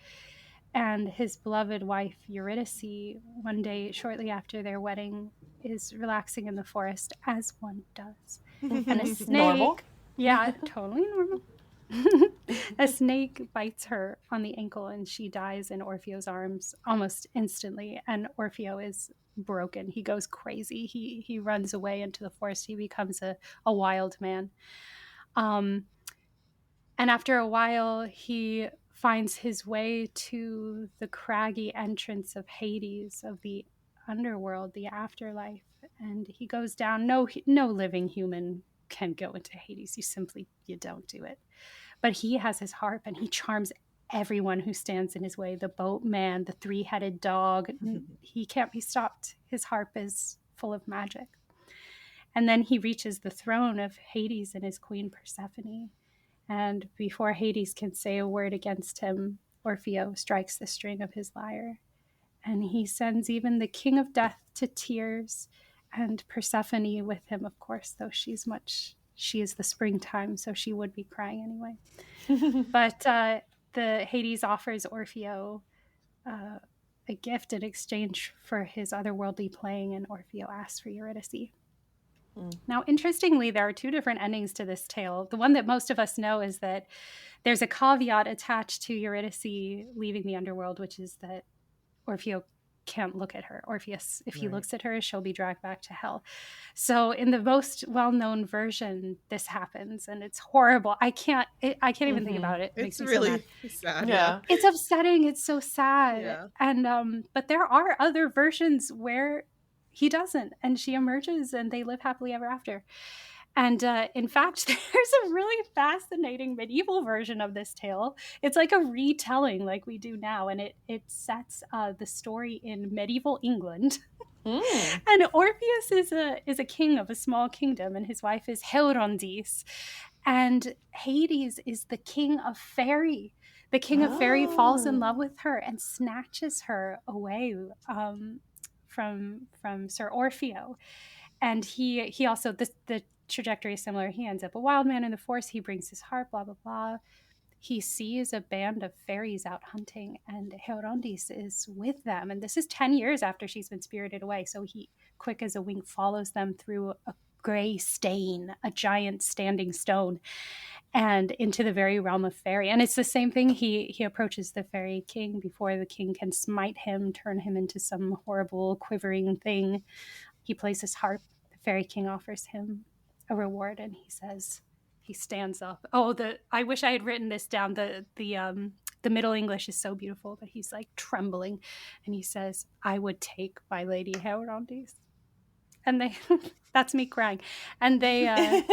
And his beloved wife, Eurydice, one day shortly after their wedding, is relaxing in the forest, as one does. And a snake... Normal? Yeah, totally normal. A snake bites her on the ankle, and she dies in Orfeo's arms almost instantly. And Orfeo is broken. He goes crazy. He runs away into the forest. He becomes a wild man. And after a while, he finds his way to the craggy entrance of Hades, of the underworld, the afterlife. And he goes down. No living human can go into Hades. You don't do it. But he has his harp, and he charms everyone who stands in his way. The boatman, the 3-headed dog. He can't be stopped. His harp is full of magic. And then he reaches the throne of Hades and his queen Persephone. And before Hades can say a word against him, Orfeo strikes the string of his lyre. And he sends even the king of death to tears, and Persephone with him, of course, though she is the springtime, so she would be crying anyway. But the Hades offers Orfeo a gift in exchange for his otherworldly playing, and Orfeo asks for Eurydice. Now, interestingly, there are 2 different endings to this tale. The one that most of us know is that there's a caveat attached to Eurydice leaving the underworld, which is that Orfeo can't look at her. Orpheus, if he looks at her, she'll be dragged back to hell. So in the most well-known version, this happens, and it's horrible. I can't even think about it. It It's makes me really so sad. Yeah. It's upsetting. It's so sad. Yeah. And but there are other versions where he doesn't, and she emerges, and they live happily ever after. And in fact, there's a really fascinating medieval version of this tale. It's like a retelling like we do now, and it sets the story in medieval England. And Orpheus is a king of a small kingdom, and his wife is Herondice. And Hades is the king of Faerie. The king of Faerie falls in love with her and snatches her away from Sir Orfeo. And he also, the trajectory is similar. He ends up a wild man in the forest. He brings his harp, blah, blah, blah. He sees a band of fairies out hunting, and Herondice is with them. And this is 10 years after she's been spirited away. So he, quick as a wink, follows them through a gray stain, a giant standing stone, and into the very realm of fairy. And it's the same thing. He approaches the fairy king before the king can smite him, turn him into some horrible quivering thing. He plays his harp. The fairy king offers him a reward, and he stands up. I wish I had written this down. The Middle English is so beautiful, but he's like trembling, and he says, "I would take my lady Herondice." And that's me crying. And they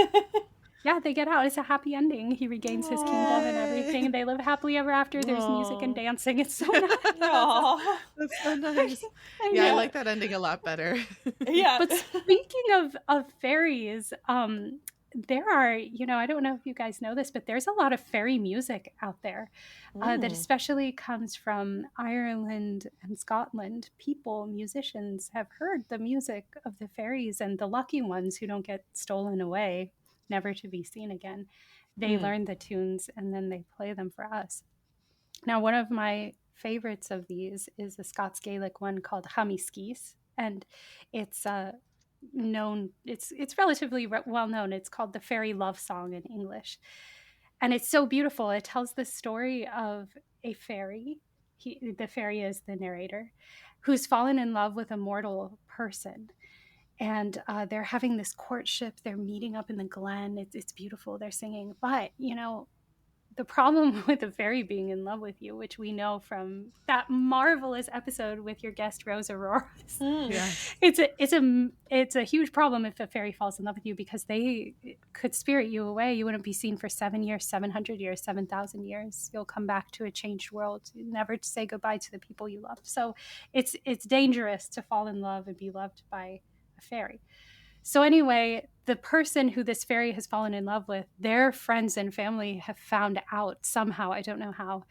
they get out. It's a happy ending. He regains his kingdom and everything. They live happily ever after. There's music and dancing. It's so nice. That's so nice. I like that ending a lot better. Yeah. But speaking of fairies, there are, I don't know if you guys know this, but there's a lot of fairy music out there that especially comes from Ireland and Scotland. Musicians have heard the music of the fairies, and the lucky ones who don't get stolen away, never to be seen again. They learn the tunes, and then they play them for us. Now, one of my favorites of these is the Scots Gaelic one called Hamiskis, and it's known. It's relatively well known. It's called the Fairy Love Song in English, and it's so beautiful. It tells the story of a fairy. The fairy is the narrator, who's fallen in love with a mortal person, and they're having this courtship. They're meeting up in the glen. It's beautiful. They're singing, but the problem with a fairy being in love with you, which we know from that marvelous episode with your guest Rose Aurora, Yes. it's a huge problem if a fairy falls in love with you, because they could spirit you away. You wouldn't be seen for 7 years, 700 years, 7,000 years. You'll come back to a changed world, never to say goodbye to the people you love. So it's dangerous to fall in love and be loved by a fairy. So anyway, the person who this fairy has fallen in love with, their friends and family have found out somehow. I don't know how,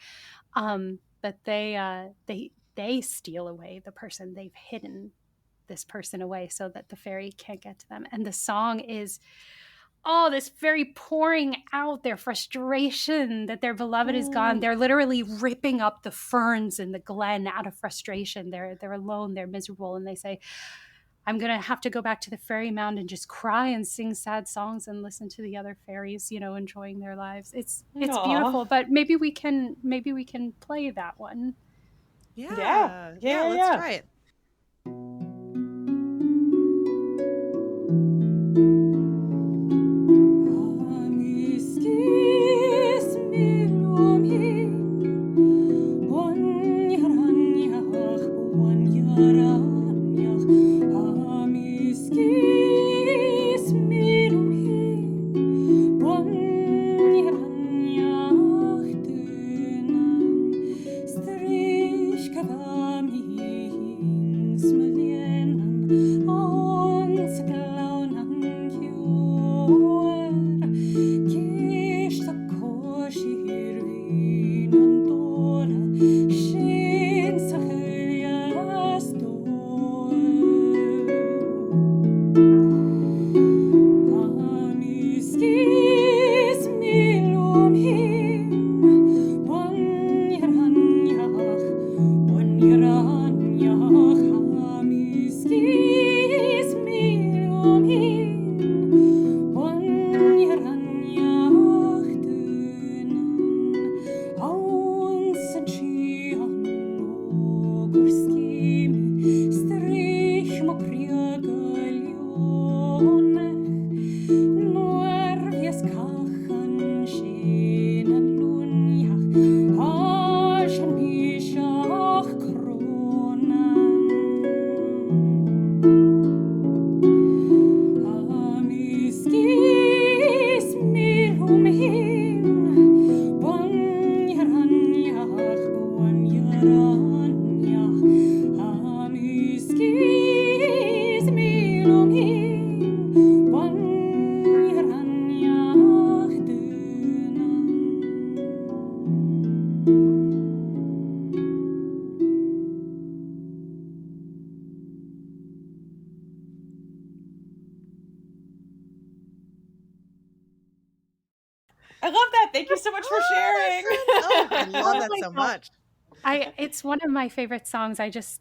but they steal away the person. They've hidden this person away so that the fairy can't get to them. And the song is this fairy pouring out their frustration that their beloved is gone. They're literally ripping up the ferns in the glen out of frustration. They're alone. They're miserable, and they say, I'm going to have to go back to the fairy mound and just cry and sing sad songs and listen to the other fairies, enjoying their lives. It's beautiful, but maybe we can play that one. Yeah. Let's try it. I love that. Thank you so much for sharing. I love that so much. It's one of my favorite songs.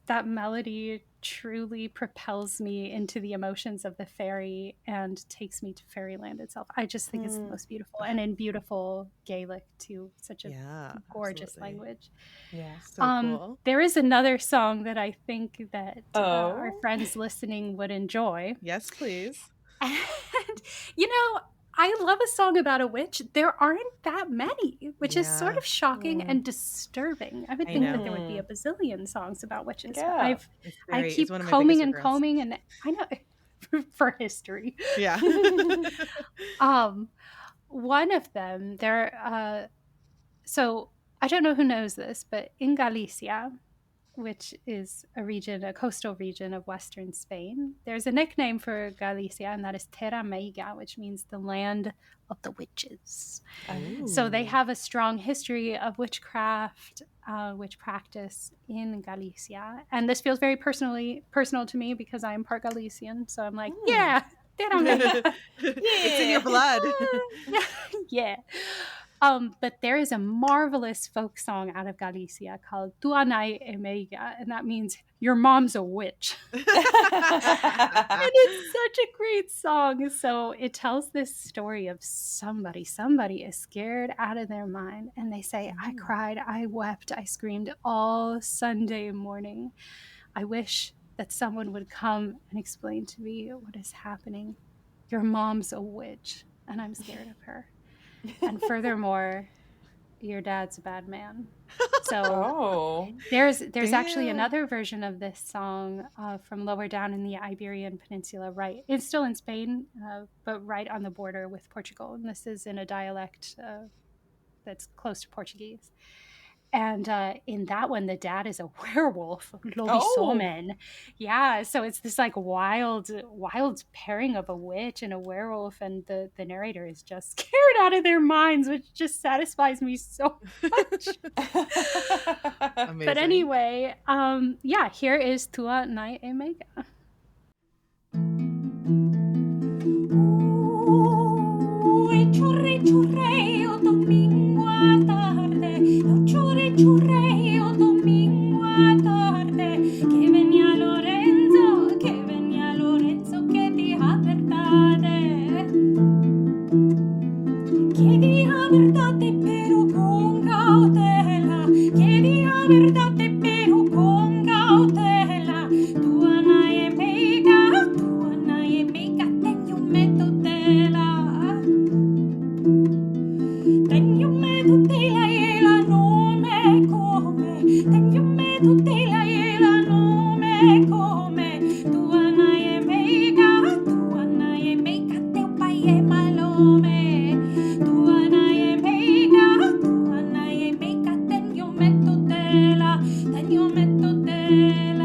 That melody truly propels me into the emotions of the fairy and takes me to fairyland itself. I just think it's the most beautiful, and in beautiful Gaelic too. Such a gorgeous language. Yeah, so cool. There is another song that I think that our friends listening would enjoy. Yes, please. And I love a song about a witch. There aren't that many, which is sort of shocking and disturbing. I would think that there would be a bazillion songs about witches. Yeah. I keep combing and combing, and I know for history. Yeah. One of them, so I don't know who knows this, but in Galicia, which is a coastal region of western Spain, there's a nickname for Galicia, and that is Terra Meiga, which means the land of the witches. Ooh. So they have a strong history of witchcraft, witch practice in Galicia. And this feels very personal to me because I'm part Galician. So I'm like, Terra Meiga. It's in your blood. Yeah. But there is a marvelous folk song out of Galicia called Tu Anai Emega, and that means your mom's a witch. And it's such a great song. So it tells this story of somebody is scared out of their mind, and they say, I cried, I wept, I screamed all Sunday morning. I wish that someone would come and explain to me what is happening. Your mom's a witch, and I'm scared of her. And furthermore, your dad's a bad man. So there's actually another version of this song from lower down in the Iberian Peninsula, right? It's still in Spain, but right on the border with Portugal. And this is in a dialect that's close to Portuguese. And in that one, the dad is a werewolf, lobisommen. Yeah, so it's this like wild pairing of a witch and a werewolf, and the narrator is just scared out of their minds, which just satisfies me so much. But anyway, yeah, here is Tua Nai Emega. Churreo domingo a tarde, churreo domingo a tarde, che venia Lorenzo, che dia verdade pero con cautela, che dia verdade pero con cautela, tua nai emega, tenho medo dela. Tenho medo dela e ela não me come. Tenho medo dela e ela não me come. Tua nai é meiga, teu pai é malome. Tua nai é meiga, tenho medo dela, tenho medo dela.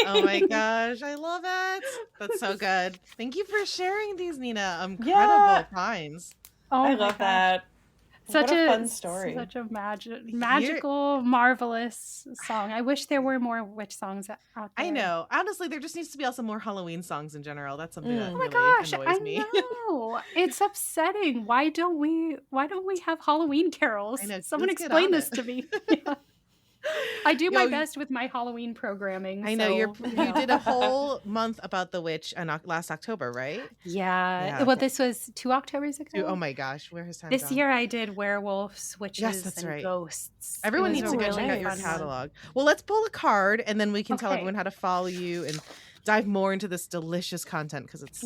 Oh my gosh, I love it. That's so good. Thank you for sharing these, Nina. Incredible finds. Oh, I love that. Such a fun story. Such a magical, marvelous song. I wish there were more witch songs out there. I know. Honestly, there just needs to be also more Halloween songs in general. That's something that really annoys me. I know. It's upsetting. Why don't we have Halloween carols? I know. Someone explain this to me. Yeah. I do my best with my Halloween programming. I know you did a whole month about the witch last October, right? Yeah. Well, this was 2 Octobers ago. Oh my gosh, where has time This gone? year I did werewolves, witches, and ghosts. Everyone needs to go check out your catalog. Well, let's pull a card, and then we can tell everyone how to follow you and dive more into this delicious content, because it's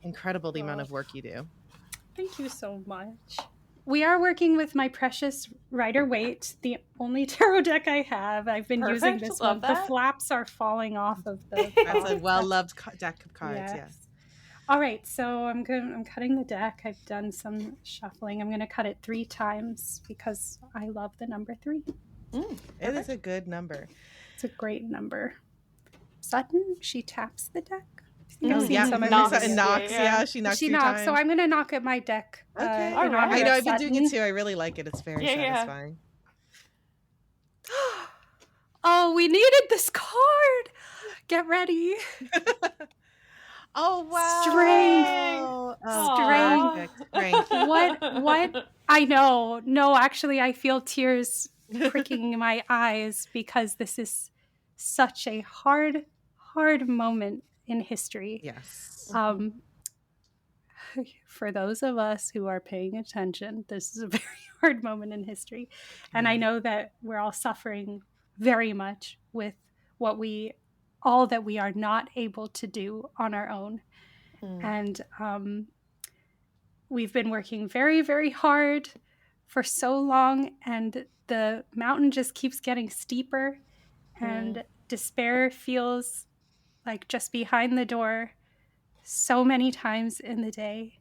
incredible the amount of work you do. Thank you so much. We are working with my precious Rider Waite, the only tarot deck I have. I've been using this one. The flaps are falling off of the. That's a well-loved deck of cards. Yes. All right, so I'm cutting the deck. I've done some shuffling. I'm going to cut it 3 times because I love the number 3. It is a good number. It's a great number. Sutton, she taps the deck. She knocks. Yeah, she knocks. She knocks. So I'm going to knock at my deck. Okay. All right. I know. I've been doing it too. I really like it. It's very satisfying. Oh, we needed this card. Get ready. Oh wow. Strength. What? I know. No, actually, I feel tears pricking in my eyes because this is such a hard moment in history. Yes. For those of us who are paying attention, this is a very hard moment in history. And I know that we're all suffering very much with all that we are not able to do on our own. And we've been working very, very hard for so long, and the mountain just keeps getting steeper, and despair feels like just behind the door so many times in the day.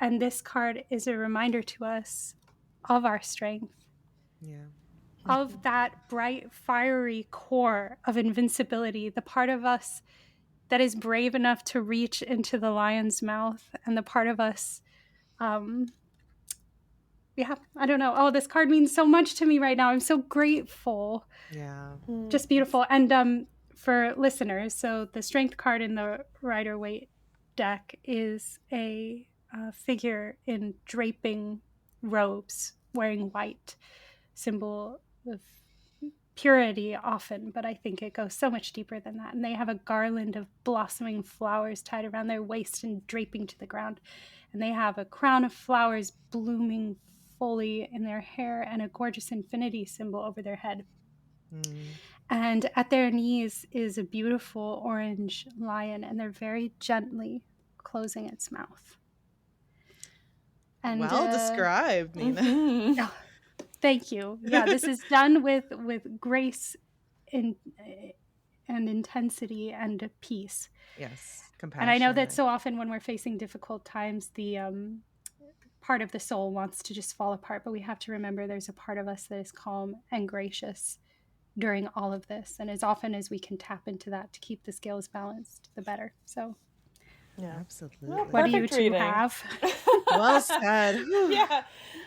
And this card is a reminder to us of our strength, of that bright, fiery core of invincibility, the part of us that is brave enough to reach into the lion's mouth, and the part of us yeah, I don't know. Oh, this card means so much to me right now. I'm so grateful. Yeah. Just beautiful. And for listeners, so the strength card in the Rider Waite deck is a figure in draping robes wearing white, symbol of purity often, but I think it goes so much deeper than that. And they have a garland of blossoming flowers tied around their waist and draping to the ground. And they have a crown of flowers blooming fully in their hair and a gorgeous infinity symbol over their head. And at their knees is a beautiful orange lion, and they're very gently closing its mouth. And well described, Nina. Oh, thank you. Yeah, this is done with grace and intensity and peace. Yes, compassion. And I know that so often when we're facing difficult times, the part of the soul wants to just fall apart, but we have to remember there's a part of us that is calm and gracious during all of this. And as often as we can tap into that to keep the scales balanced, the better. So Yeah, absolutely. Well, what do you perfect two reading. have? Well said. Yeah,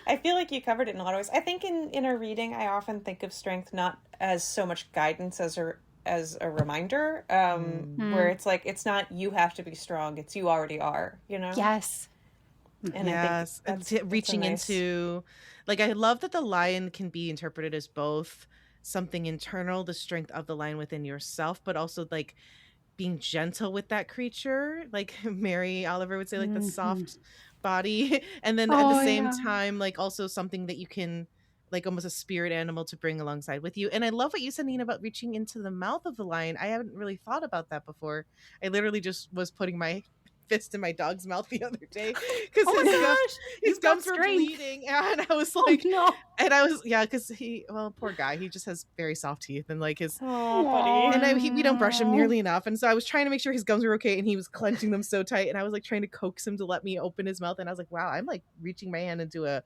I feel like you covered it in a lot of ways. I think in a reading, I often think of strength not as so much guidance as a reminder, where it's like, it's not you have to be strong, it's you already are, you know? Yes. And yes, I think and reaching that's a nice... into, like, I love that the lion can be interpreted as both something internal, the strength of the lion within yourself, but also like being gentle with that creature, like Mary Oliver would say, like the soft body, and then at the same time, like also something that you can, like almost a spirit animal to bring alongside with you. And I love what you said, Nina, about reaching into the mouth of the lion. I haven't really thought about that before. I literally just was putting my fist in my dog's mouth the other day because his gums were bleeding, and I was like, and I was, because poor guy, he just has very soft teeth, and like his, buddy, and we don't brush him nearly enough, and so I was trying to make sure his gums were okay, and he was clenching them so tight, and I was like trying to coax him to let me open his mouth, and I was like, wow, I'm like reaching my hand into a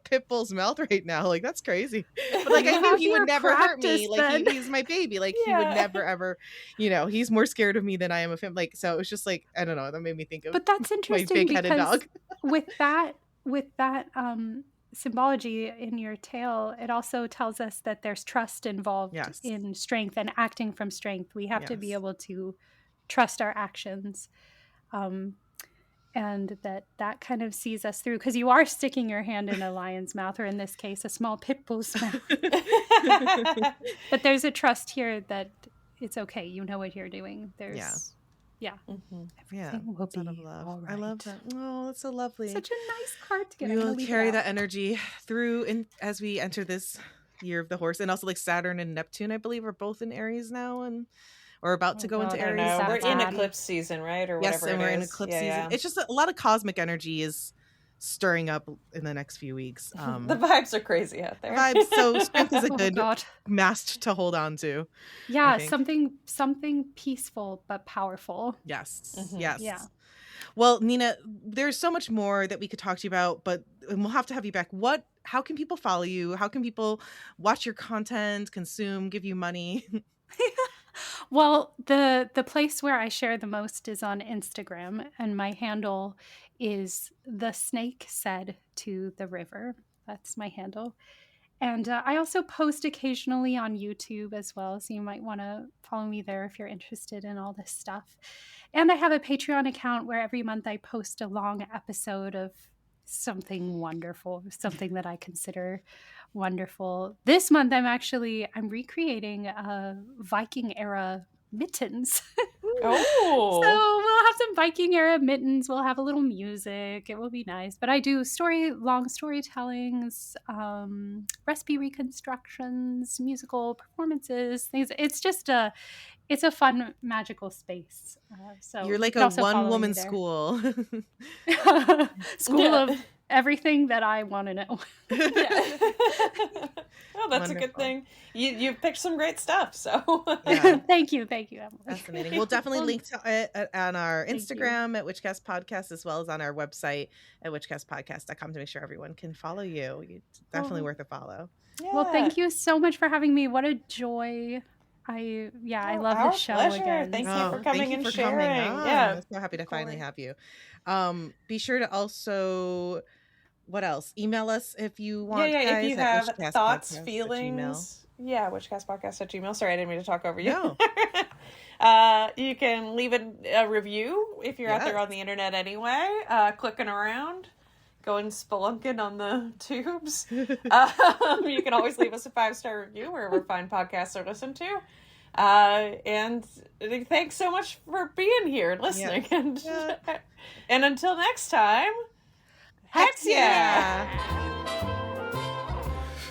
pit bull's mouth right now, like that's crazy. But like I knew he would never hurt me, like he's my baby, like he would never ever, he's more scared of me than I am of him, like, so it was just like, I don't know, that made me think of, but that's interesting, my big-headed dog. with that symbology in your tale, it also tells us that there's trust involved in strength and acting from strength. We have to be able to trust our actions, and that kind of sees us through, because you are sticking your hand in a lion's mouth, or in this case, a small pit bull's mouth. But there's a trust here that it's okay. You know what you're doing. There's, everything will be all right. I love that. Oh, that's so lovely. Such a nice card to get. We will carry that energy through as we enter this year of the horse, and also like Saturn and Neptune, I believe, are both in Aries now, and or about to go into Aries. We're in eclipse season, right? Or whatever. Yes, and we're in eclipse season. Yeah. It's just a lot of cosmic energy is stirring up in the next few weeks. The vibes are crazy out there. So strength is a good mast to hold on to. Yeah, something peaceful but powerful. Yes. Yes. Yeah. Well, Nina, there's so much more that we could talk to you about, but we'll have to have you back. How can people follow you? How can people watch your content, consume, give you money? Well, the place where I share the most is on Instagram, and my handle is The Snake Said to the River. That's my handle. And I also post occasionally on YouTube as well, so you might want to follow me there if you're interested in all this stuff. And I have a Patreon account where every month I post a long episode of something wonderful, something that I consider wonderful. This month I'm recreating Viking era mittens. Oh. So we'll have some Viking era mittens. We'll have a little music. It will be nice. But I do long storytellings, recipe reconstructions, musical performances, things. It's just it's a fun, magical space. So you're like a one-woman school. School of everything that I want to know. Well, that's wonderful. A good thing. You've picked some great stuff. So thank you, Emily. Fascinating. We'll definitely link to it on our Instagram at Witchcast Podcast, as well as on our website at witchcastpodcast.com to make sure everyone can follow you. It's definitely worth a follow. Yeah. Well, thank you so much for having me. What a joy. I love the show pleasure. Again. Thank you for coming and sharing. Yeah, I'm so happy to finally have you. Be sure to also what else? Email us if you Yeah, want, yeah. guys, If you at have thoughts, witchcastpodcast@gmail.com. feelings, yeah, witchcastpodcast@gmail. Sorry, I didn't mean to talk over you. No. You can leave a review if you're out there Yes. on the internet anyway, clicking around, going spelunking on the tubes. You can always leave us a 5-star review wherever fine podcasts are listened to. And thanks so much for being here and listening. Yeah. And until next time, hex yeah!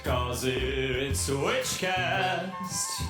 'Cause it's Witchcast.